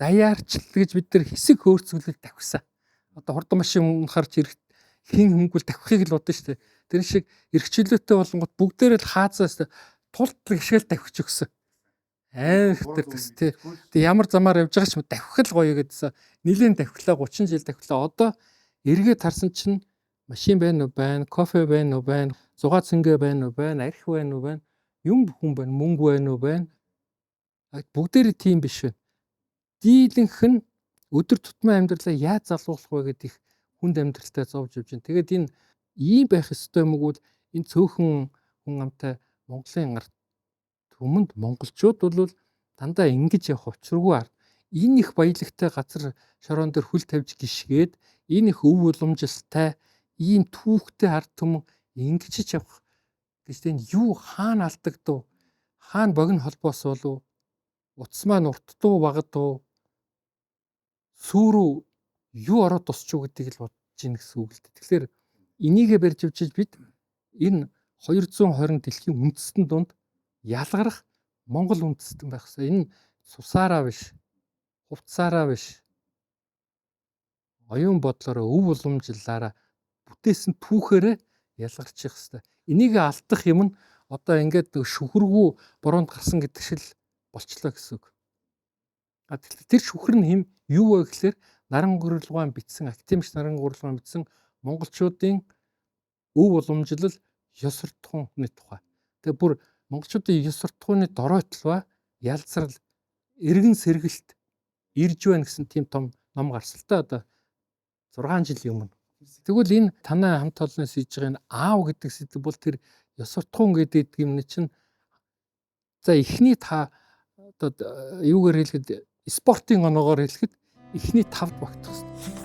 заяарчл гэж бид нар хэсэг хөөрцөглөл тавхисан. Одоо хурдан машин унахарч ирэх хин хөнгөл тавхихыг л бодно шүү дээ. Тэр шиг эрхчлөөтэй болонгот бүгдээр л хаазаас тулт гიშгэл тавхиж өгсөн. Тэр төс тий. Тэг ямар замаар явж байгаа ч давхил гоё гэдсэн. Нилийн давхилаа 30 жил давхилаа. Одоо эргээд харсан чинь машин байна уу байна, кофе байна уу байна, зугаа цэнгэ байна уу байна, арх байна уу байна, юм хүн байна, мөнгө байна уу байна. Бүгдээрээ тийм биш байна. Дийлэнх нь өдөр тутмын амьдралаа яаж залгуулах вэ гэдэг их хүнд амьдралтай зовж явж байна. Тэгээд энэ ийм байх ёстой юм уу? Энэ цөөхөн хүн амтай Монголын ард түмэнд монголчууд бол дандаа ингэж явах учиргүй ард. Энэ их баялагтай газар шороон дээр хөл тавьж гიშгээд энэ их өв уламжилтай ийм түүхтэй ард түмэн ингэж ч явах гэж тийм юу хаана алдагдав? Хаана богино холбоос болов? Утас маань уртдуу багадуу сүүрүү юу ороод тусч юу гэдгийг л бодож ийн гэсэн үг л дээ. Тэгэхээр энийгээ барьж авчиж бид энэ 220 дэлхийн үндэстэн донд ялгарах Монгол үндэстэн байх хэрэгтэй. Энэ цусаараа биш, хувцсаараа биш. Оюун бодлороо, өв уламжлалаараа бүтээсэн түүхээрээ ялгарч явах хэрэгтэй. Энийг алдах юм нь одоо ингээд шүхргүү бороонд гарсан гэдэг шиг болчлоо гэсэн үг. Тэр шүхэр нь хэм юу вэ гэхээр наран гурилгаан бичсэн, академич наран гурилгаан бичсэн монголчуудын өв уламжлал ёс суртахууны тухай. Тэгээ бүр монголчуудын ёс суртахууны доройтолва ялцрал эргэн сэргэлт ирж байна гэсэн тийм том ном гарсан л та одоо 6 жилийн өмнө. Тэгвэл энэ танай хамт олонноос хийж байгаа энэ аав гэдэг сэдв бол тэр ёс суртахуун гэдэг юм чинь за эхний та одоо юугаар хэлэхэд спортын оноогоор хэлэхэд эхний 5-д багтах хэрэгтэй.